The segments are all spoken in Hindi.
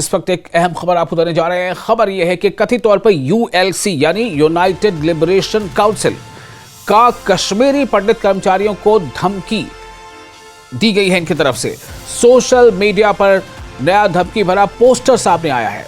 इस वक्त एक अहम खबर आपको देने जा रहे हैं। खबर यह है कि कथित तौर पर यूएलसी यानी यूनाइटेड लिबरेशन काउंसिल का कश्मीरी पंडित कर्मचारियों को धमकी दी गई है। इनकी तरफ से सोशल मीडिया पर नया धमकी भरा पोस्टर सामने आया है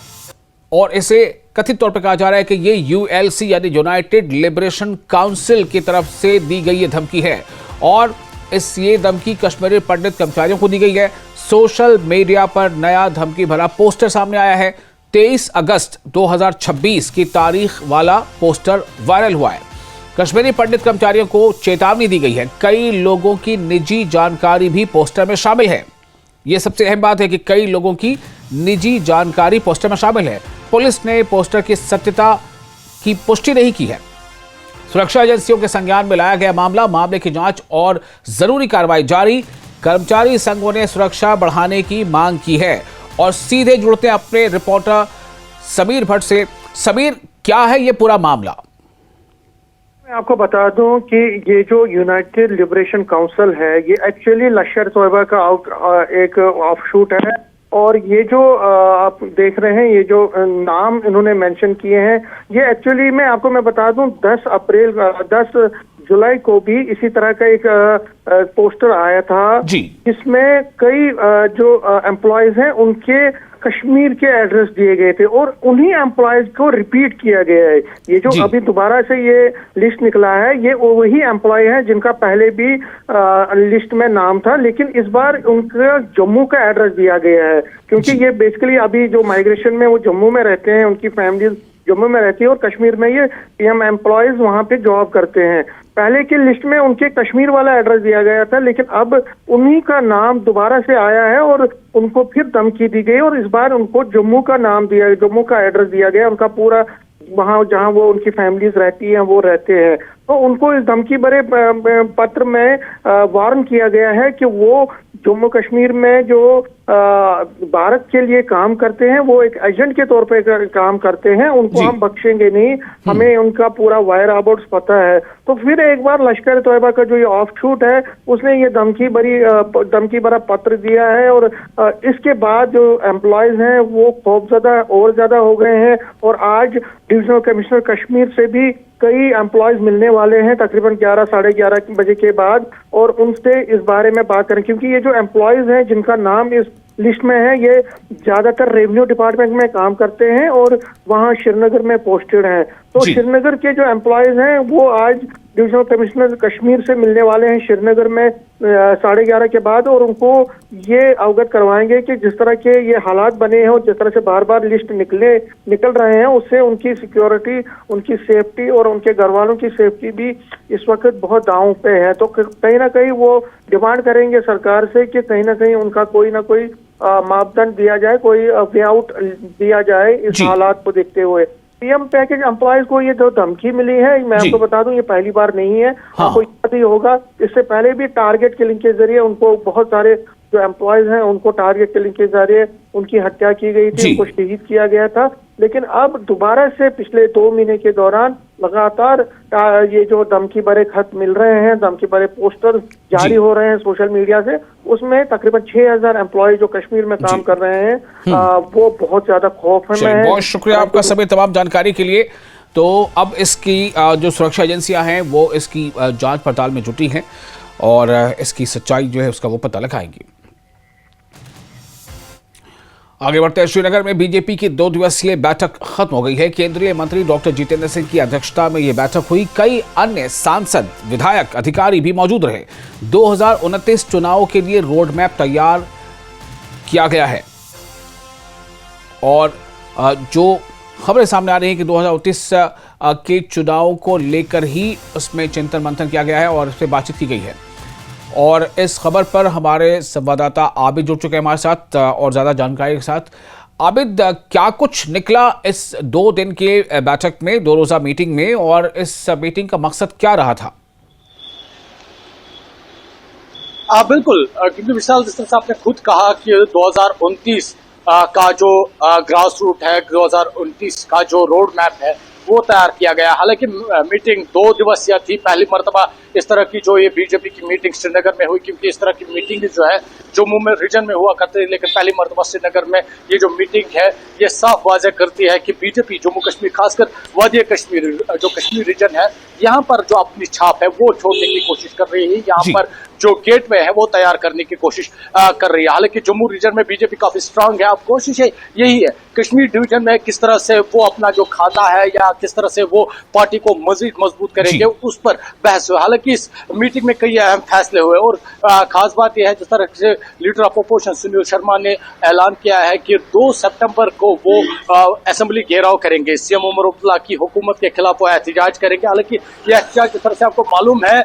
और इसे कथित तौर पर कहा जा रहा है कि ये यूएलसी यानी यूनाइटेड लिबरेशन काउंसिल की तरफ से दी गई ये धमकी है और ये धमकी कश्मीरी पंडित कर्मचारियों को दी गई है। सोशल मीडिया पर नया धमकी भरा पोस्टर सामने आया है। 23 अगस्त 2026 की तारीख वाला पोस्टर वायरल हुआ है। कश्मीरी पंडित कर्मचारियों को चेतावनी दी गई है। कई लोगों की निजी जानकारी भी पोस्टर में शामिल है। यह सबसे अहम बात है कि कई लोगों की निजी जानकारी पोस्टर में शामिल है। पुलिस ने पोस्टर की सत्यता की पुष्टि नहीं की है। सुरक्षा एजेंसियों के संज्ञान में लाया गया मामले की जांच और जरूरी कार्रवाई जारी। कर्मचारी संघों ने सुरक्षा बढ़ाने की मांग की है और सीधे जुड़ते हैं अपने रिपोर्टर समीर भट्ट से। समीर, क्या है ये पूरा मामला? मैं आपको बता दूं कि ये जो यूनाइटेड लिबरेशन काउंसिल है ये एक्चुअली लश्कर तोयबा का एक ऑफशूट है और ये जो आप देख रहे हैं ये जो नाम इन्होंने मेंशन किए हैं ये एक्चुअली मैं बता दूं 10 जुलाई को भी इसी तरह का एक पोस्टर आया था जिसमें कई जो एम्प्लॉयज हैं उनके कश्मीर के एड्रेस दिए गए थे और उन्हीं एम्प्लॉयज को रिपीट किया गया है। ये जो अभी दोबारा से ये लिस्ट निकला है ये वही एम्प्लॉय है जिनका पहले भी लिस्ट में नाम था, लेकिन इस बार उनका जम्मू का एड्रेस दिया गया है क्योंकि ये बेसिकली अभी जो माइग्रेशन में वो जम्मू में रहते हैं, उनकी फैमिली जम्मू में रहती है और कश्मीर में ये पीएम एम्प्लॉयज वहां पे जॉब करते हैं। पहले की लिस्ट में उनके कश्मीर वाला एड्रेस दिया गया था लेकिन अब उन्हीं का नाम दोबारा से आया है और उनको फिर धमकी दी गई और इस बार उनको जम्मू का नाम दिया, जम्मू का एड्रेस दिया गया। उनका पूरा वहां जहां वो उनकी फैमिलीज रहती हैं वो रहते हैं, तो उनको इस धमकी भरे पत्र में वार्न किया गया है कि वो जम्मू कश्मीर में जो भारत के लिए काम करते हैं वो एक एजेंट के तौर पे काम करते हैं, उनको हम बख्शेंगे नहीं, हमें उनका पूरा वायर अबाउट्स पता है। तो फिर एक बार लश्कर तोयबा का जो ये ऑफशूट है उसने ये धमकी भरा पत्र दिया है और इसके बाद जो एम्प्लॉयज हैं वो खौफजदा और ज्यादा हो गए हैं और आज डिविजनल कमिश्नर कश्मीर से भी कई एम्प्लॉयज मिलने वाले हैं तकरीबन 11 साढ़े 11 बजे के बाद और उनसे इस बारे में बात करें क्योंकि ये जो एम्प्लॉयज हैं जिनका नाम इस लिस्ट में है ये ज्यादातर रेवेन्यू डिपार्टमेंट में काम करते हैं और वहां श्रीनगर में पोस्टेड हैं। तो श्रीनगर के जो एम्प्लॉयज हैं वो आज डिविजनल कमिश्नर कश्मीर से मिलने वाले हैं श्रीनगर में 11:30 के बाद और उनको ये अवगत करवाएंगे कि जिस तरह के ये हालात बने हैं और जिस तरह से बार बार लिस्ट निकल रहे हैं उससे उनकी सिक्योरिटी, उनकी सेफ्टी और उनके घर वालों की सेफ्टी भी इस वक्त बहुत दांव पे है। तो कहीं ना कहीं वो डिमांड करेंगे सरकार से कि कहीं ना कहीं उनका कोई ना कोई मापदंड दिया जाए, कोई वे आउट दिया जाए इस हालात को देखते हुए। पीएम पैकेज एम्प्लॉयज को ये जो धमकी मिली है मैं आपको बता दूं ये पहली बार नहीं है। आपको याद ही होगा इससे पहले भी टारगेट किलिंग के जरिए उनको बहुत सारे जो एम्प्लॉयज हैं उनको टारगेट किलिंग के जरिए उनकी हत्या की गई थी, उनको शहीद किया गया था। लेकिन अब दोबारा से पिछले 2 महीने के दौरान लगातार ये जो धमकी भरे खत मिल रहे हैं, धमकी भरे पोस्टर जारी हो रहे हैं सोशल मीडिया से, उसमें तकरीबन 6000 एम्प्लॉय जो कश्मीर में काम कर रहे हैं वो बहुत ज्यादा खौफ में। बहुत शुक्रिया आपका सभी तमाम जानकारी के लिए। तो अब इसकी जो सुरक्षा एजेंसियां हैं वो इसकी जांच पड़ताल में जुटी हैं और इसकी सच्चाई जो है उसका वो पता लगाएंगी। आगे बढ़ते हैं। श्रीनगर में बीजेपी की 2 दिवसीय बैठक खत्म हो गई है। केंद्रीय मंत्री डॉक्टर जितेंद्र सिंह की अध्यक्षता में यह बैठक हुई। कई अन्य सांसद, विधायक, अधिकारी भी मौजूद रहे। 2029 चुनाव के लिए रोड मैप तैयार किया गया है और जो खबरें सामने आ रही हैं कि 2029 के चुनाव को लेकर ही उसमें चिंतन मंथन किया गया है और उस पर बातचीत की गई है। और इस खबर पर हमारे संवाददाता आबिद जुड़ चुके हैं हमारे साथ और ज्यादा जानकारी के साथ। आबिद, क्या कुछ निकला इस 2 दिन के बैठक में, 2 रोजा मीटिंग में, और इस मीटिंग का मकसद क्या रहा था? बिल्कुल, क्योंकि विशाल जिस तरह से आपने खुद कहा कि 2029 का जो ग्रास रूट है, 2029 का जो रोड मैप है वो तैयार किया गया। हालांकि मीटिंग 2 दिवसीय थी, पहली मर्तबा इस तरह की जो ये बीजेपी की मीटिंग श्रीनगर में हुई, क्योंकि इस तरह की मीटिंग जो है जम्मू में रीजन में हुआ करती है, लेकिन पहली मरतबा श्रीनगर में ये जो मीटिंग है ये साफ वाज़ेह करती है कि बीजेपी जम्मू कश्मीर, खासकर वादी कश्मीर जो कश्मीर रीजन है, यहाँ पर जो अपनी छाप है वो छोड़ने की कोशिश कर रही है। यहाँ पर जो गेटवे है वो तैयार करने की कोशिश कर रही है। हालांकि जम्मू रीजन में बीजेपी काफी स्ट्रांग है। अब कोशिश यही है कश्मीर डिवीजन में किस तरह से वो अपना जो खाता है या किस तरह से वो पार्टी को मजीद मजबूत करेंगे, उस पर बहस हुई। हालांकि इस मीटिंग में कई अहम फैसले हुए और खास बात यह है जिस तरह से leader of opposition Sunil Sharma ने ऐलान किया है कि 2 सितंबर को वो असेंबली घेराव करेंगे, सीएम उमर अब्दुल्ला की हुकूमत के खिलाफ वो एहतजाज करेंगे। हालांकि यह एहतजाज जिस तरह से आपको मालूम है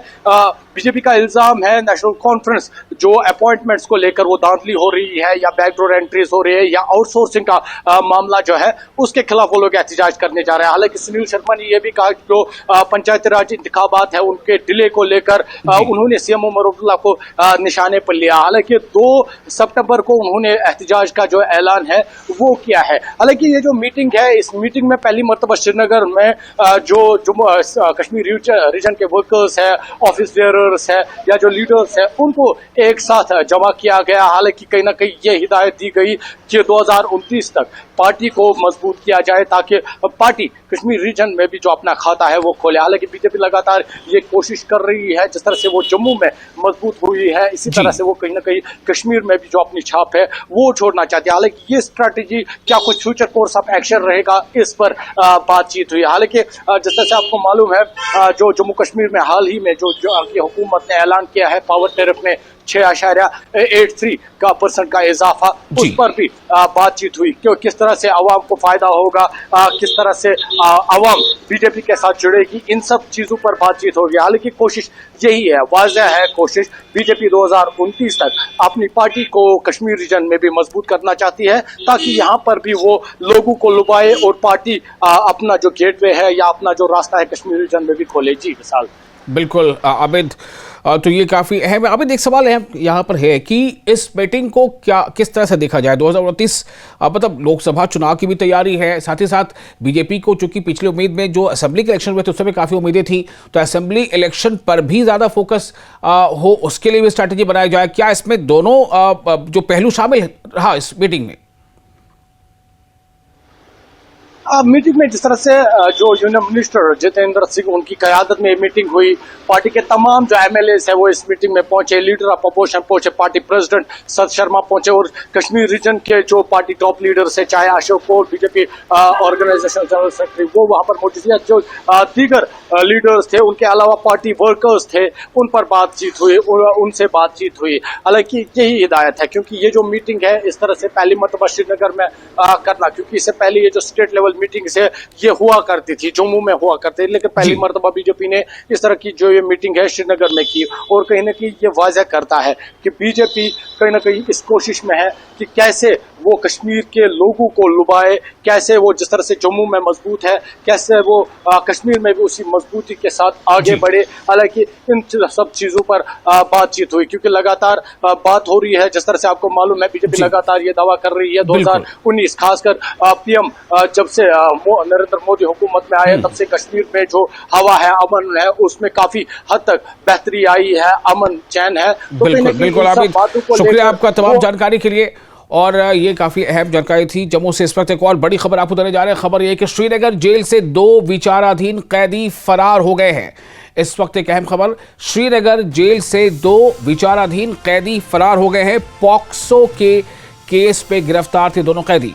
बीजेपी का इल्जाम है नेशनल कॉन्फ्रेंस जो अपॉइंटमेंट्स को लेकर वो धांधली हो रही है या बैकडोर एंट्रीज हो रही है या आउटसोर्सिंग का मामला जो है उसके खिलाफ वो लोग एहतजाज करने जा रहे हैं। हालांकि सुनील शर्मा ने यह भी कहा कि जो पंचायती राज इंतखाबात है उनके डिले को लेकर उन्होंने सीएम उमर अब्दुल्ला को निशाने पर लिया। हालांकि 2 सितंबर को उन्होंने एहतजाज का जो ऐलान है वो किया है। हालांकि ये जो मीटिंग है इस मीटिंग में पहली मरतबा श्रीनगर में जो कश्मीर रीजन के वर्कर्स है, ऑफिस बेयरर्स है या जो लीडर्स है उनको एक साथ जमा किया गया। हालांकि कहीं ना कहीं ये हिदायत दी गई कि 2029 तक पार्टी को मजबूत किया जाए ताकि पार्टी कश्मीर रीजन में भी जो अपना खाता है वो खोले। हालांकि बीजेपी लगातार ये कोशिश कर रही है जिस तरह से वो जम्मू में मजबूत हुई है इसी तरह से वो कहीं ना कहीं कश्मीर में भी जो अपनी छाप है वो छोड़ना चाहती है। हालांकि ये स्ट्रैटेजी क्या कुछ फ्यूचर कोर्स ऑफ एक्शन रहेगा इस पर बातचीत हुई। हालांकि जिस तरह से आपको मालूम है जो जम्मू कश्मीर में हाल ही में जो की हुकूमत ने ऐलान किया है पावर टैरिफ में 6.83% का इजाफा, उस पर भी बातचीत हुई कि किस तरह से आवाम को फायदा होगा, किस तरह से आवाम बीजेपी के साथ जुड़ेगी, इन सब चीजों पर बातचीत होगी। हालांकि कोशिश यही है, वाज़ेह है कोशिश, बीजेपी 2029 तक अपनी पार्टी को कश्मीर रीजन में भी मजबूत करना चाहती है ताकि यहाँ पर भी वो लोगों को लुभाए और पार्टी अपना जो गेटवे है या अपना जो रास्ता है कश्मीर रीजन में भी खोले। जी विशाल। बिल्कुल आबिद, तो ये काफ़ी अहम है। आबिद, एक सवाल है यहाँ पर है कि इस मीटिंग को किस तरह से देखा जाए। 2029 मतलब लोकसभा चुनाव की भी तैयारी है, साथ ही साथ बीजेपी को चूंकि पिछली उम्मीद में जो असेंबली के इलेक्शन हुए थे उस समय काफ़ी उम्मीदें थी, तो असेंबली इलेक्शन पर भी ज़्यादा फोकस हो उसके लिए भी स्ट्रैटेजी बनाई जाए। क्या इसमें दोनों जो पहलू शामिल रहा इस मीटिंग में? मीटिंग में जिस तरह से जो यूनियन मिनिस्टर जितेंद्र सिंह उनकी क़यादत में मीटिंग हुई, पार्टी के तमाम जो एमएलए है वो इस मीटिंग में पहुंचे, लीडर ऑफ अपोजिशन पहुंचे, पार्टी प्रेसिडेंट सत शर्मा पहुंचे और कश्मीर रीजन के जो पार्टी टॉप लीडर्स है चाहे Ashok Kaul BJP organization general secretary वो वहां पर मौजूद है, जो दीगर लीडर्स थे उनके अलावा पार्टी वर्कर्स थे उन पर बातचीत हुई, उनसे बातचीत हुई। हालांकि यही हिदायत है क्योंकि ये जो मीटिंग है इस तरह से पहली मरतबा श्रीनगर में करना, क्योंकि इससे पहले ये जो स्टेट लेवल मीटिंग से ये हुआ करती थी, जम्मू में हुआ करती थी, लेकिन पहली मरतबा बीजेपी ने इस तरह की जो ये मीटिंग है श्रीनगर में की और कहीं ना कहीं ये वाज़ेह करता है कि बीजेपी कहीं ना कहीं इस कोशिश में है कि कैसे वो कश्मीर के लोगों को लुभाए, कैसे वो जिस तरह से जम्मू में मजबूत है कैसे वो कश्मीर में भी उसी मजबूती के साथ आगे बढ़े। हालांकि इन सब चीजों पर बातचीत हुई क्योंकि लगातार बात हो रही है, जिस तरह से आपको मालूम है बीजेपी लगातार ये दावा कर रही है 2019 खासकर पीएम जब से नरेंद्र मोदी हुकूमत में आए तब से कश्मीर में जो हवा है अमन है उसमें काफी हद तक बेहतरी आई है, अमन चैन है। तो बिल्कुल आबिद, शुक्रिया आपका तमाम जानकारी के लिए और ये काफ़ी अहम जानकारी थी। जम्मू से इस वक्त एक और बड़ी खबर आपको देने जा रहे हैं। खबर ये कि श्रीनगर जेल से 2 विचाराधीन कैदी फरार हो गए हैं। इस वक्त एक अहम खबर, श्रीनगर जेल से 2 विचाराधीन कैदी फरार हो गए हैं। पॉक्सो के केस पे गिरफ्तार थे दोनों कैदी।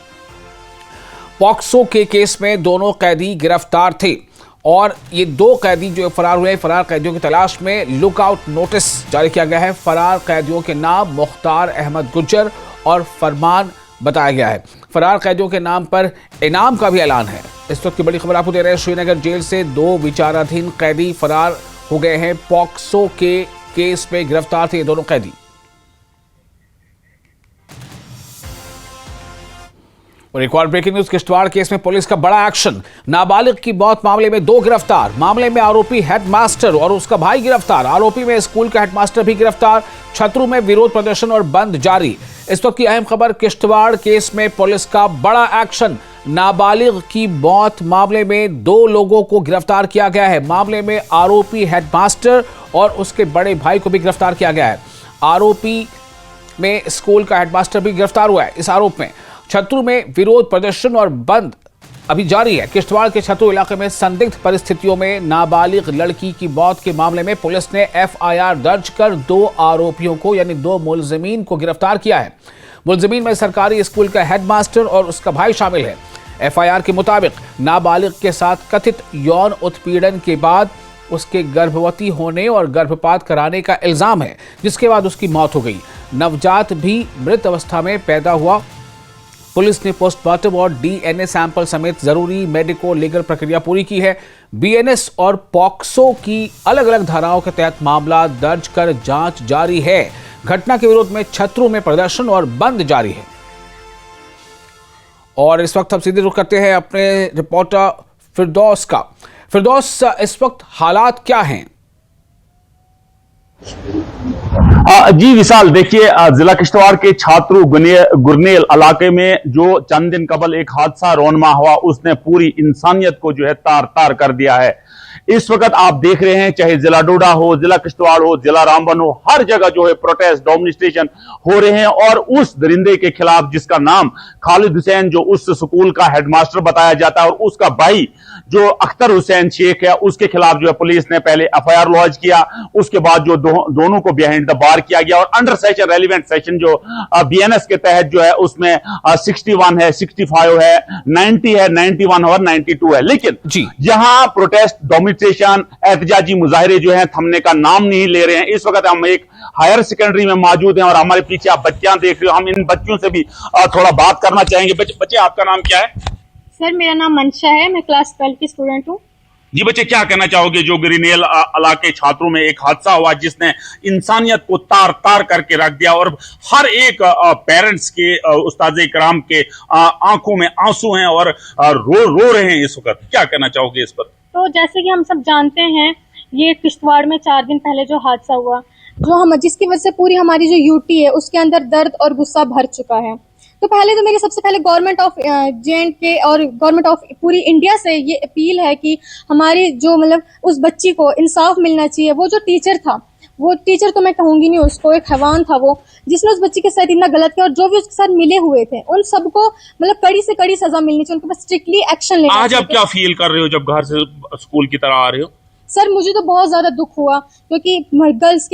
पॉक्सो के केस में दोनों कैदी गिरफ्तार थे और ये 2 कैदी जो फरार हुए, फरार कैदियों की तलाश में लुकआउट नोटिस जारी किया गया है। फरार कैदियों के नाम मुख्तार अहमद गुज्जर और फरमान बताया गया है। फरार कैदियों के नाम पर इनाम का भी ऐलान है। इस वक्त की बड़ी खबर आपको दे रहे हैं, श्रीनगर जेल से 2 विचाराधीन कैदी फरार हो गए हैं। पॉक्सो के केस में गिरफ्तार थे ये दोनों कैदी। और एक और ब्रेकिंग न्यूज, किश्तवाड़ केस में पुलिस का बड़ा एक्शन। नाबालिग की मौत मामले में 2 गिरफ्तार। मामले में आरोपी हेडमास्टर और उसका भाई गिरफ्तार। आरोपी में स्कूल का हेडमास्टर भी गिरफ्तार। छतरू में विरोध प्रदर्शन और बंद जारी। इस वक्त की अहम खबर, किश्तवाड़ केस में पुलिस का बड़ा एक्शन। नाबालिग की मौत मामले में 2 लोगों को गिरफ्तार किया गया है। मामले में आरोपी हेडमास्टर और उसके बड़े भाई को भी गिरफ्तार किया गया है। आरोपी में स्कूल का हेडमास्टर भी गिरफ्तार हुआ है। इस आरोप में छतरू में विरोध प्रदर्शन और बंद अभी जारी है। किश्तवाड़ के छतरू इलाके में संदिग्ध परिस्थितियों में नाबालिग लड़की की मौत के मामले में पुलिस ने एफआईआर दर्ज कर 2 आरोपियों को यानी 2 मुलजिमीन को गिरफ्तार किया है। मुलजिमीन में सरकारी स्कूल का हेडमास्टर और उसका भाई शामिल है। एफआईआर के मुताबिक नाबालिग के साथ कथित यौन उत्पीड़न के बाद उसके गर्भवती होने और गर्भपात कराने का इल्जाम है, जिसके बाद उसकी मौत हो गई। नवजात भी मृत अवस्था में पैदा हुआ। पुलिस ने पोस्टमार्टम और डीएनए सैंपल समेत जरूरी मेडिको लीगल प्रक्रिया पूरी की है। बीएनएस और पॉक्सो की अलग अलग धाराओं के तहत मामला दर्ज कर जांच जारी है। घटना के विरोध में छतरू में प्रदर्शन और बंद जारी है। और इस वक्त हम सीधे रुख करते हैं अपने रिपोर्टर फिरदौस का। फिरदौस, इस वक्त हालात क्या हैं? जी विशाल, देखिए जिला किश्तवाड़ के छात्रू गुरनेल इलाके में जो चंद दिन कबल एक हादसा रौनमा हुआ, उसने पूरी इंसानियत को जो है तार तार कर दिया है। इस वक्त आप देख रहे हैं, चाहे जिला डोडा हो, जिला किश्तवाड़ हो, जिला रामबन हो, हर जगह जो है प्रोटेस्ट, डेमोन्स्ट्रेशन हो रहे हैं। और उस दरिंदे के खिलाफ जिसका नाम खालिद हुसैन, जो उस स्कूल का हेडमास्टर बताया जाता है, और उसका भाई जो अख्तर हुसैन शेख है, उसके खिलाफ जो है पुलिस ने पहले एफआईआर लॉन्च किया। उसके बाद जो दोनों को बिहाइंड द बार किया गया और अंडर सेशन रेलिवेंट सेक्शन जो बीएनएस के तहत जो है उसमें 61 है, 65 है, 90 है, 91 और 92 है। लेकिन यहां प्रोटेस्ट, डेमोन्स्ट्रेशन, एहतजाजी मुजाहिरे जो है थमने का नाम नहीं ले रहे हैं। इस वक्त हम एक हायर सेकेंडरी में मौजूद हैं और हमारे पीछे आप बच्चियां देख रहे हो। हम इन बच्चों से भी थोड़ा बात करना चाहेंगे। बच्चे, आपका नाम क्या है? सर, मेरा नाम मंशा है, मैं क्लास 12 की स्टूडेंट हूँ। जी बच्चे, क्या कहना चाहोगे जो ग्रीनेल इलाके छात्रों में एक हादसा हुआ जिसने इंसानियत को तार तार करके रख दिया और हर एक पेरेंट्स के, उस्ताद इकराम के आंखों में आंसू हैं और रो रहे हैं इस वक्त, क्या कहना चाहोगे इस पर? तो जैसे कि हम सब जानते हैं, ये किश्तवाड़ में 4 दिन पहले जो हादसा हुआ, जो हम जिसकी वजह से पूरी हमारी जो यूटी है उसके अंदर दर्द और गुस्सा भर चुका है। तो पहले तो मेरी सबसे पहले गवर्नमेंट ऑफ J&K और गवर्नमेंट ऑफ पूरी इंडिया से ये अपील है कि हमारी जो मतलब उस बच्ची को इंसाफ मिलना चाहिए। वो जो टीचर था, वो टीचर तो मैं कहूंगी नहीं, उसको एक हैवान था वो, जिसने उस बच्ची के साथ इतना गलत किया, और जो भी उसके साथ मिले हुए थे उन सबको मतलब कड़ी से कड़ी सजा मिलनी चाहिए, उनके पास स्ट्रिक्टली एक्शन लेना चाहिए। आज आप क्या फील कर रहे हो जब घर से स्कूल की तरह आ रहे हो? सर, मुझे तो बहुत ज्यादा दुख हुआ क्योंकि गर्ल्स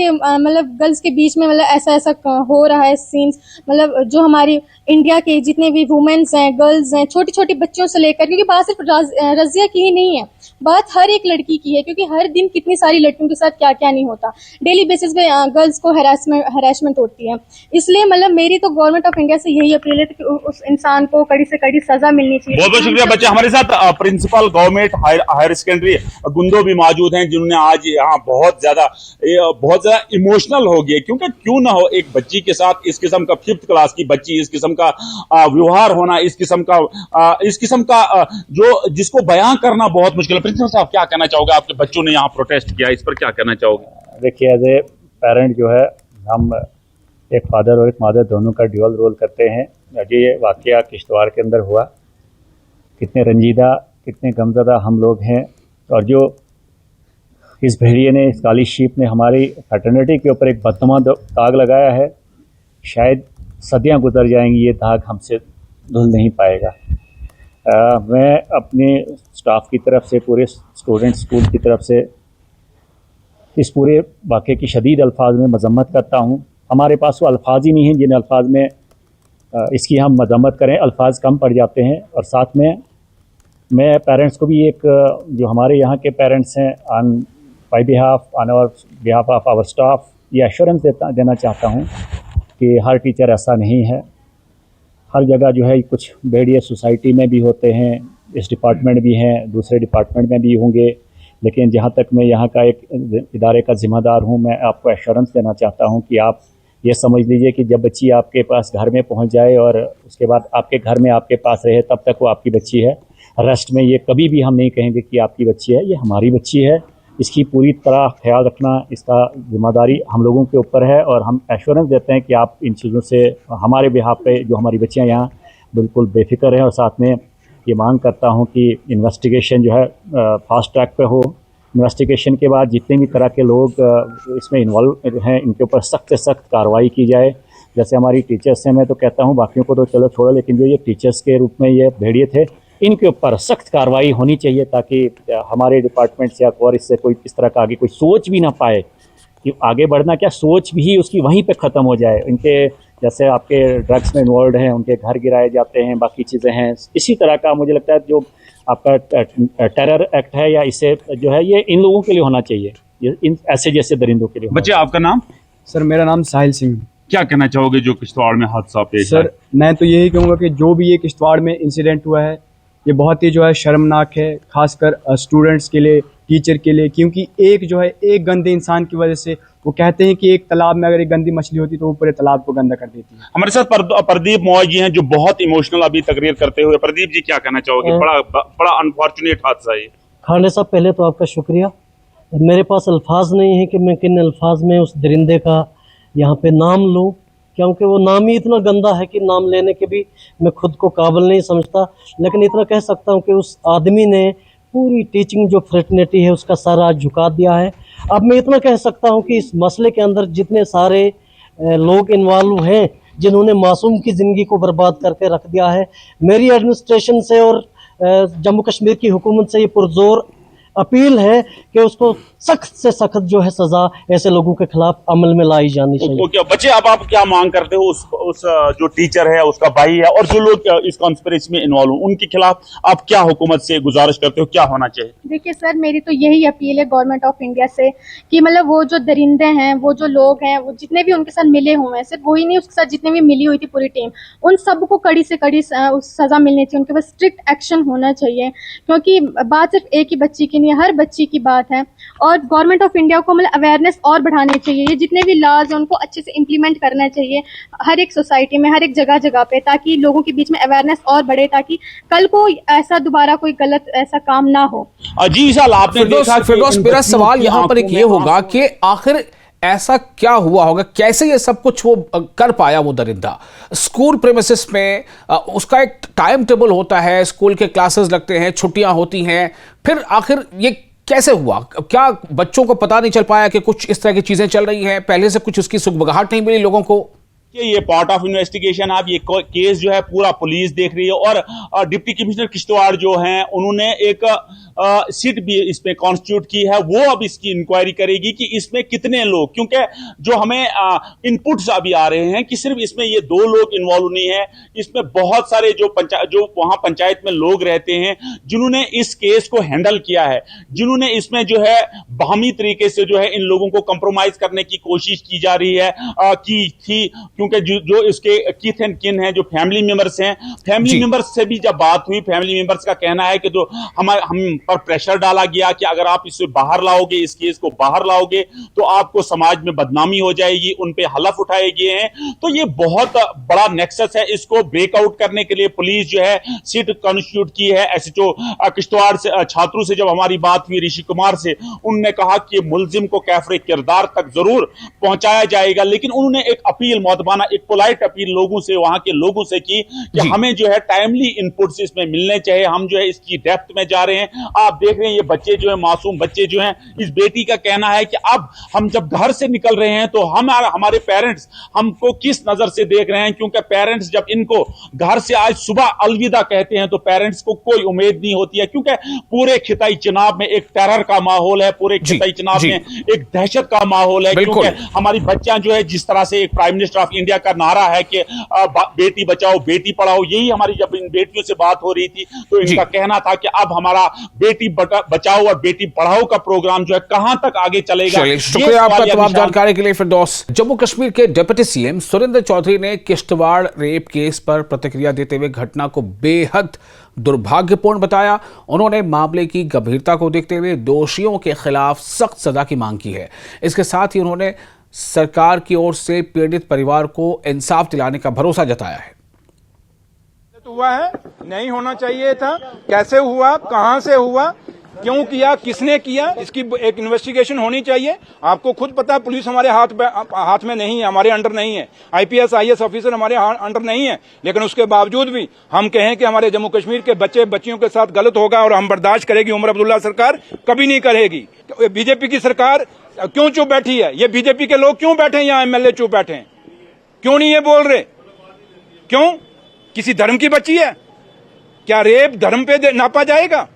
के बीच में मतलब ऐसा हो रहा है सीन्स। मतलब जो हमारी इंडिया के जितने भी वुमेन्स हैं, गर्ल्स हैं, छोटी छोटी बच्चियों से लेकर, क्योंकि बात सिर्फ रजिया की ही नहीं है, बात हर एक लड़की की है, क्योंकि हर दिन कितनी सारी लड़कियों के साथ क्या क्या नहीं होता। डेली बेसिस पे गर्ल्स को हरासमेंट होती है। इसलिए मतलब मेरी तो गवर्नमेंट ऑफ इंडिया से यही अपील है कि उस इंसान को कड़ी से कड़ी सजा मिलनी चाहिए। बहुत बहुत शुक्रिया बच्चे। हमारे साथ principal government higher secondary Gundo भी मौजूद हैं, जिन्होंने आज यहाँ बहुत ज्यादा इमोशनल हो गए, क्योंकि क्यों ना हो एक बच्ची के साथ इस किस्म का 5th क्लास की बच्ची, इस किस्म का व्यवहार होना, इस किस्म का जो जिसको बयां करना बहुत मुश्किल है। प्रिंसिपल साहब, क्या कहना चाहोगे? आपके बच्चों ने यहाँ प्रोटेस्ट किया, इस पर क्या कहना चाहोगे? देखिए, एज ए पेरेंट जो है, हम एक फादर और एक मदर दोनों का ड्यूअल रोल करते हैं। ये वाकया किश्तवाड़ के अंदर हुआ, कितने रंजीदा, कितने गमज़दा हम लोग हैं, और जो इस भेड़िए ने, इस काली शीप ने हमारी फैटर्निटी के ऊपर एक बदनुमा दाग लगाया है। शायद सदियां गुजर जाएंगी, ये दाग हमसे धुल नहीं पाएगा। मैं अपने स्टाफ की तरफ से, पूरे स्टूडेंट स्कूल की तरफ से इस पूरे वाक़े की शदीद अल्फाज में मजम्मत करता हूँ। हमारे पास वो अल्फाज ही नहीं हैं जिन अल्फाज में इसकी हम मजम्मत करें, अल्फाज कम पड़ जाते हैं। और साथ में मैं पेरेंट्स को भी एक, जो हमारे यहाँ के पेरेंट्स हैं, on by behalf of our staff, ये एश्योरेंस देना चाहता हूँ कि हर टीचर ऐसा नहीं है। हर जगह जो है कुछ भेड़िए सोसाइटी में भी होते हैं, इस डिपार्टमेंट भी हैं, दूसरे डिपार्टमेंट में भी होंगे, लेकिन जहाँ तक मैं यहाँ का एक इदारे का ज़िम्मेदार हूँ, मैं आपको एश्योरेंस देना चाहता हूँ कि आप ये समझ लीजिए कि जब बच्ची आपके पास घर में पहुँच जाए और उसके बाद आपके घर में आपके पास रहे, तब तक वो आपकी बच्ची है। रेस्ट में ये कभी भी हम नहीं कहेंगे कि आपकी बच्ची है, ये हमारी बच्ची है। इसकी पूरी तरह ख्याल रखना, इसका जिम्मेदारी हम लोगों के ऊपर है, और हम एश्योरेंस देते हैं कि आप इन चीज़ों से हमारे बिहाफ पे, जो हमारी बच्चियां यहाँ बिल्कुल बेफिक्र हैं। और साथ में ये मांग करता हूँ कि इन्वेस्टिगेशन जो है फास्ट ट्रैक पे हो, इन्वेस्टिगेशन के बाद जितने भी तरह के लोग इसमें इन्वॉल्व हैं इनके ऊपर सख्त से सख्त कार्रवाई की जाए। जैसे हमारी टीचर्स हैं, मैं तो कहता हूँ बाकियों को तो चलो छोड़ो, लेकिन जो ये टीचर्स के रूप में ये भेड़िए थे इनके ऊपर सख्त कार्रवाई होनी चाहिए ताकि हमारे डिपार्टमेंट से और इससे कोई इस तरह का आगे कोई सोच भी ना पाए कि आगे बढ़ना क्या, सोच भी उसकी वहीं पे ख़त्म हो जाए। इनके जैसे आपके ड्रग्स में इन्वॉल्व हैं उनके घर गिराए जाते हैं, बाकी चीज़ें हैं। इसी तरह का मुझे लगता है जो आपका टेरर एक्ट है या इसे जो है ये इन लोगों के लिए होना चाहिए, ये इन ऐसे जैसे दरिंदों के लिए। बच्चे आपका नाम? सर मेरा नाम साहिल सिंह। क्या कहना चाहोगे जो किश्तवाड़ में हादसा पेश सर मैं तो यही कहूँगा कि जो भी ये किश्तवाड़ में इंसिडेंट हुआ है ये बहुत ही जो है शर्मनाक है, खासकर स्टूडेंट्स के लिए, टीचर के लिए, क्योंकि एक जो है एक गंदे इंसान की वजह से वो कहते हैं कि एक तालाब में अगर एक गंदी मछली होती तो वो पूरे तालाब को गंदा कर देती है। हमारे साथ प्रदीप मौज जी हैं जो बहुत इमोशनल अभी तकरीर करते हुए। प्रदीप जी क्या कहना चाहोगे? बड़ा अनफॉर्चुनेट हादसा है। खाने साहब पहले तो आपका शुक्रिया। मेरे पास अल्फाज नहीं है कि मैं किन अल्फाज में उस दरिंदे का यहाँ पे नाम लूँ, क्योंकि वो नाम ही इतना गंदा है कि नाम लेने के भी मैं खुद को काबिल नहीं समझता। लेकिन इतना कह सकता हूँ कि उस आदमी ने पूरी टीचिंग जो फ्रेटर्निटी है उसका सारा झुका दिया है। अब मैं इतना कह सकता हूँ कि इस मसले के अंदर जितने सारे लोग इन्वॉल्व हैं जिन्होंने मासूम की ज़िंदगी को बर्बाद करके रख दिया है, मेरी एडमिनिस्ट्रेशन से और जम्मू कश्मीर की हुकूमत से ये पुरजोर अपील है कि उसको सख्त से सख्त जो है सजा ऐसे लोगों के खिलाफ अमल में लाई जानी चाहिए। क्या बच्चे अब आप क्या मांग करते हो? उस जो टीचर है, उसका भाई है और जो लोग इस कॉन्स्पिरेसी में इन्वॉल्व हो उनके खिलाफ आप क्या हुकूमत से गुजारिश करते हो, क्या होना चाहिए? देखिए सर, मेरी तो यही अपील है गवर्नमेंट ऑफ इंडिया से कि मतलब वो जो दरिंदे हैं, वो जो लोग हैं, वो जितने भी उनके साथ मिले हुए हैं, सिर्फ वही नहीं उसके साथ जितने भी मिली हुई थी पूरी टीम, उन सबको कड़ी से कड़ी सजा मिलनी चाहिए, उनके पास स्ट्रिक्ट एक्शन होना चाहिए। क्योंकि बात सिर्फ एक ही बच्ची की नहीं है, हर बच्ची की बात है। और गवर्नमेंट ऑफ इंडिया को मतलब अवेयरनेस और बढ़ानी चाहिए, ये जितने भी लॉज हैं उनको अच्छे से इम्प्लीमेंट करना चाहिए हर एक सोसाइटी में, हर एक जगह जगह पे, ताकि लोगों के बीच में अवेयरनेस और बढ़े, ताकि कल को ऐसा दोबारा कोई गलत ऐसा काम ना हो। जी विशाल, आपने देखा फिरदौस, मेरा सवाल यहाँ पर एक ये होगा कि आखिर ऐसा क्या हुआ होगा, कैसे ये सब कुछ वो कर पाया वो दरिंदा? स्कूल प्रेमिसेस में उसका एक टाइम टेबल होता है, स्कूल के क्लासेस लगते हैं, छुट्टियां होती हैं, फिर आखिर ये कैसे हुआ? क्या बच्चों को पता नहीं चल पाया कि कुछ इस तरह की चीजें चल रही हैं, पहले से कुछ उसकी सुगबगाहट नहीं मिली लोगों को? ये पार्ट ऑफ इन्वेस्टिगेशन। आप ये केस जो है पूरा पुलिस देख रही है और डिप्टी कमिश्नर किश्तवाड़ जो हैं उन्होंने एक सीट भी इसमें कॉन्स्टिट्यूट की है, वो अब इसकी इंक्वायरी करेगी कि इसमें कितने लोग, क्योंकि जो हमें इनपुट्स अभी आ रहे हैं कि सिर्फ इसमें ये 2 लोग इन्वॉल्व नहीं है, इसमें बहुत सारे जो वहां पंचायत में लोग रहते हैं जिन्होंने इस केस को हैंडल किया है, जिन्होंने इसमें जो है बाहमी तरीके से जो है इन लोगों को कंप्रोमाइज करने की कोशिश की जा रही है की थी, क्योंकि जो इसके किथ एंड किन हैं, जो फैमिली मेंबर्स हैं, फैमिली मेंबर्स से भी जब बात हुई, फैमिली मेंबर्स का कहना है कि जो हम पर प्रेशर डाला गया कि अगर आप इसे बाहर लाओगे, इस केस को बाहर लाओगे तो आपको समाज में बदनामी हो जाएगी, उन पे हलफ उठाए गए हैं। तो ये बहुत बड़ा नेक्सस है, इसको ब्रेकआउट करने के लिए पुलिस जो है सीट कॉन्स्टिट्यूट की है। एसएचओ किश्तवाड़ से छात्रों से जब हमारी बात हुई ऋषि कुमार से, उन्होंने कहा कि मुलजिम को कैफरे किरदार तक जरूर पहुंचाया जाएगा, लेकिन उन्होंने एक अपील, मौतबाना एक पोलाइट अपील लोगों से, वहां के लोगों से की कि हमें जो है टाइमली इनपुट्स इसमें मिलने चाहिए, हम जो है इसकी डेप्थ में जा रहे हैं। आप देख रहे हैं ये बच्चे जो है, मासूम बच्चे जो हैं, इस बेटी का कहना है कि अब हम जब घर से निकल रहे हैं तो हमारे पेरेंट्स हमको किस नजर से देख रहे हैं, क्योंकि पेरेंट्स जब इनको घर से आज सुबह अलविदा कहते हैं तो पेरेंट्स को कोई उम्मीद नहीं होती है, क्योंकि पूरे खिताई चनाब में एक टेरर का माहौल है, पूरे खिताई चनाब में एक दहशत का माहौल है, क्योंकि हमारी बच्चियां जो है, जिस तरह से एक प्राइम मिनिस्टर ऑफ इंडिया का नारा है कि बेटी बचाओ बेटी पढ़ाओ, यही हमारी जब इन बेटियों से बात हो रही थी तो इनका कहना था कि अब हमारा बेटी बचाओ और बेटी पढ़ाओ का प्रोग्राम जो है कहां तक आगे चलेगा। शुक्रिया आपका तमाम जानकारी के लिए फिरदौस। जम्मू कश्मीर के डिप्टी सीएम सुरेंद्र चौधरी ने किश्तवाड़ रेप केस पर प्रतिक्रिया देते हुए घटना को बेहद दुर्भाग्यपूर्ण बताया। उन्होंने मामले की गंभीरता को देखते हुए दोषियों के खिलाफ सख्त सजा की मांग की है। इसके साथ ही उन्होंने सरकार की ओर से पीड़ित परिवार को इंसाफ दिलाने का भरोसा जताया है। हुआ है, नहीं होना चाहिए था, कैसे हुआ, कहां से हुआ, क्यों किया, किसने किया, इसकी एक इन्वेस्टिगेशन होनी चाहिए। आपको खुद पता है पुलिस हमारे हाथ में नहीं है, हमारे अंडर नहीं है, IPS IAS ऑफिसर हमारे अंडर नहीं है, लेकिन उसके बावजूद भी हम कहें कि हमारे जम्मू कश्मीर के बच्चे बच्चियों के साथ गलत होगा और हम बर्दाश्त करेगी उमर अब्दुल्ला सरकार कभी नहीं करेगी। बीजेपी की सरकार क्यों चुप बैठी है? ये बीजेपी के लोग क्यों बैठे हैं यहाँ, MLA चुप बैठे हैं, क्यों नहीं ये बोल रहे? क्यों? किसी धर्म की बच्ची है क्या? रेप धर्म पे नापा जाएगा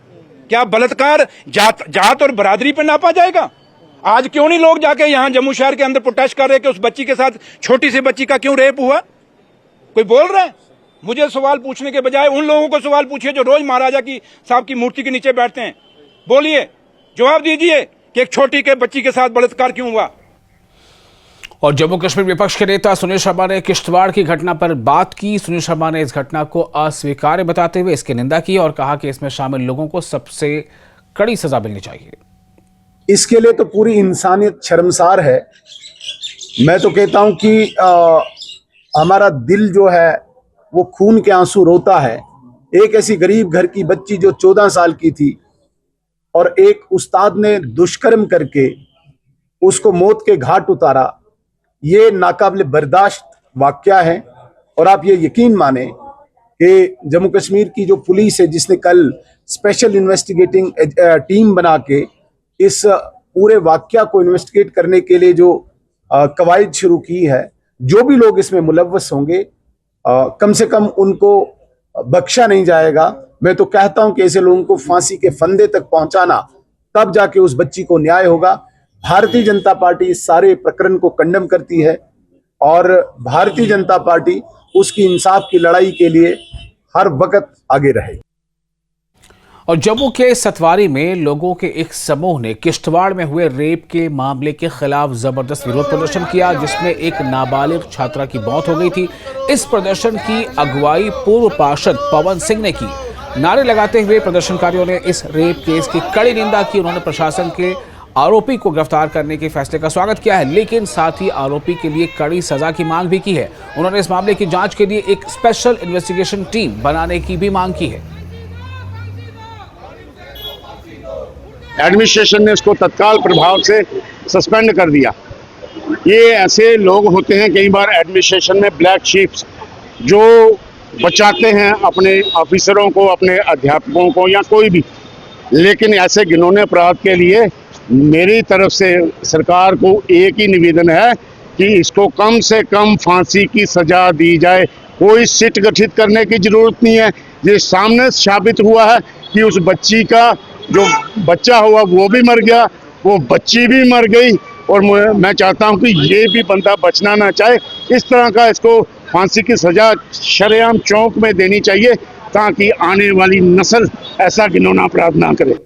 क्या? बलात्कार जात और बरादरी पे नापा जाएगा? आज क्यों नहीं लोग जाके यहां जम्मू शहर के अंदर प्रोटेस्ट कर रहे कि उस बच्ची के साथ, छोटी सी बच्ची का क्यों रेप हुआ? कोई बोल रहा है? मुझे सवाल पूछने के बजाय उन लोगों को सवाल पूछिए जो रोज महाराजा की साहब की मूर्ति के नीचे बैठते हैं। बोलिए, जवाब दीजिए कि एक छोटी के बच्ची के साथ बलात्कार क्यों हुआ? और जम्मू कश्मीर विपक्ष के नेता सुनील शर्मा ने किश्तवाड़ की घटना पर बात की। सुनील शर्मा ने इस घटना को अस्वीकार्य बताते हुए इसकी निंदा की और कहा कि इसमें शामिल लोगों को सबसे कड़ी सजा मिलनी चाहिए। इसके लिए तो पूरी इंसानियत शर्मसार है। मैं तो कहता हूं कि हमारा दिल जो है वो खून के आंसू रोता है। एक ऐसी गरीब घर की बच्ची जो 14 साल की थी और एक उस्ताद ने दुष्कर्म करके उसको मौत के घाट उतारा, ये नाकाबिल बर्दाश्त वाकया है। और आप ये यकीन माने कि जम्मू कश्मीर की जो पुलिस है, जिसने कल स्पेशल इन्वेस्टिगेटिंग टीम बना के इस पूरे वाकया को इन्वेस्टिगेट करने के लिए जो कवायद शुरू की है, जो भी लोग इसमें मुलव्वस होंगे कम से कम उनको बख्शा नहीं जाएगा। मैं तो कहता हूं कि ऐसे लोगों को फांसी के फंदे तक पहुंचाना, तब जाके उस बच्ची को न्याय होगा। भारतीय जनता पार्टी इस सारे प्रकरण को कंडेम करती है और भारतीय जनता पार्टी उसकी इंसाफ की लड़ाई के लिए हर वक्त आगे रहेगी। और जम्मू के सतवारी में लोगों के एक समूह ने किश्तवाड़ में हुए रेप के मामले के खिलाफ जबरदस्त विरोध प्रदर्शन किया, जिसमें एक नाबालिग छात्रा की मौत हो गई थी। इस प्रदर्शन की अगुवाई पूर्व पार्षद पवन सिंह ने की। नारे लगाते हुए प्रदर्शनकारियों ने इस रेप केस की कड़ी निंदा की। उन्होंने प्रशासन के आरोपी को गिरफ्तार करने के फैसले का स्वागत किया है, लेकिन साथ ही आरोपी के लिए कड़ी सजा की मांग भी की है। उन्होंने इस मामले की जांच के लिए एक स्पेशल इन्वेस्टिगेशन टीम बनाने की भी मांग की है। एडमिनिस्ट्रेशन ने इसको तत्काल प्रभाव से सस्पेंड कर दिया। ये ऐसे लोग होते हैं कई बार एडमिनिस्ट्रेशन में ब्लैक शीप्स, जो बचाते हैं अपने ऑफिसरों को, अपने अध्यापकों को या कोई भी। लेकिन ऐसे घिनौने अपराध के लिए मेरी तरफ से सरकार को एक ही निवेदन है कि इसको कम से कम फांसी की सजा दी जाए। कोई सिट गठित करने की जरूरत नहीं है। ये सामने साबित हुआ है कि उस बच्ची का जो बच्चा हुआ वो भी मर गया, वो बच्ची भी मर गई, और मैं चाहता हूं कि ये भी बंदा बचना ना चाहे। इस तरह का इसको फांसी की सजा शरेआम चौक में देनी चाहिए, ताकि आने वाली नस्ल ऐसा घिनौना अपराध ना करे।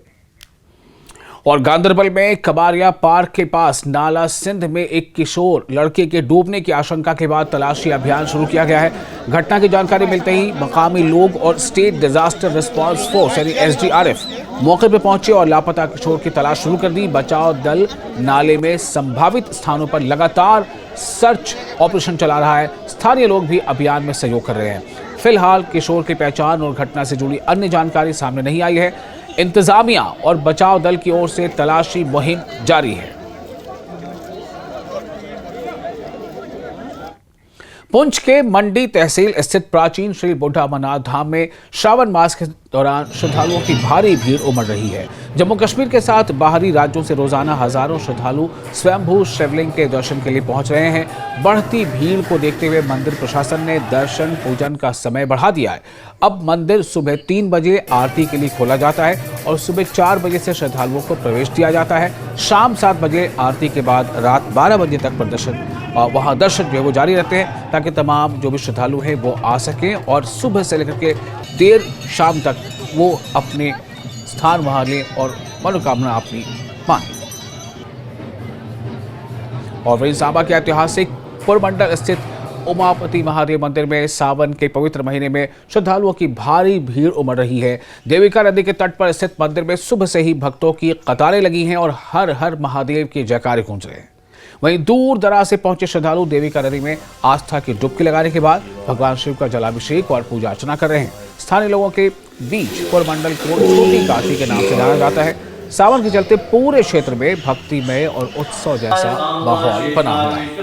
और गांदरबल में कबारिया पार्क के पास नाला सिंध में एक किशोर लड़के के डूबने की आशंका के बाद तलाशी अभियान शुरू किया गया है। घटना की जानकारी मिलते ही मकामी लोग और स्टेट डिजास्टर रिस्पांस फोर्स यानी SDRF मौके पर पहुंचे और लापता किशोर की तलाश शुरू कर दी। बचाव दल नाले में संभावित स्थानों पर लगातार सर्च ऑपरेशन चला रहा है। स्थानीय लोग भी अभियान में सहयोग कर रहे हैं। फिलहाल किशोर की पहचान और घटना से जुड़ी अन्य जानकारी सामने नहीं आई है। इंतजामिया और बचाव दल की ओर से तलाशी मुहिम जारी है। पुंछ के मंडी तहसील स्थित प्राचीन श्री बुढ़ा अमरनाथ धाम में श्रावण मास के दौरान श्रद्धालुओं की भारी भीड़ उमड़ रही है। जम्मू कश्मीर के साथ बाहरी राज्यों से रोजाना हजारों श्रद्धालु स्वयंभू शिवलिंग के दर्शन के लिए पहुंच रहे हैं। बढ़ती भीड़ को देखते हुए मंदिर प्रशासन ने दर्शन पूजन का समय बढ़ा दिया है। अब मंदिर सुबह 3 बजे आरती के लिए खोला जाता है और सुबह 4 बजे से श्रद्धालुओं को प्रवेश दिया जाता है। शाम 7 बजे आरती के बाद रात 12 बजे तक वहाँ दर्शन जो है वो जारी रहते हैं, ताकि तमाम जो भी श्रद्धालु हैं वो आ सकें और सुबह से लेकर के देर शाम तक वो अपने स्थान वहाँ लें और मनोकामना अपनी मांगें। और वहीं सांबा के ऐतिहासिक पुरमंडल स्थित उमापति महादेव मंदिर में सावन के पवित्र महीने में श्रद्धालुओं की भारी भीड़ उमड़ रही है। देविका नदी के तट पर स्थित मंदिर में सुबह से ही भक्तों की कतारें लगी हैं और हर हर महादेव के जयकारे गूंज रहे हैं। वहीं दूर दराज से पहुंचे श्रद्धालु देविका नदी में आस्था की डुबकी लगाने के बाद भगवान शिव का जलाभिषेक और पूजा अर्चना कर रहे हैं। स्थानीय लोगों के बीच कोरमंडल को छोटी काशी के नाम से जाना जाता है। सावन के चलते पूरे क्षेत्र में भक्तिमय और उत्सव जैसा माहौल बना हुआ है।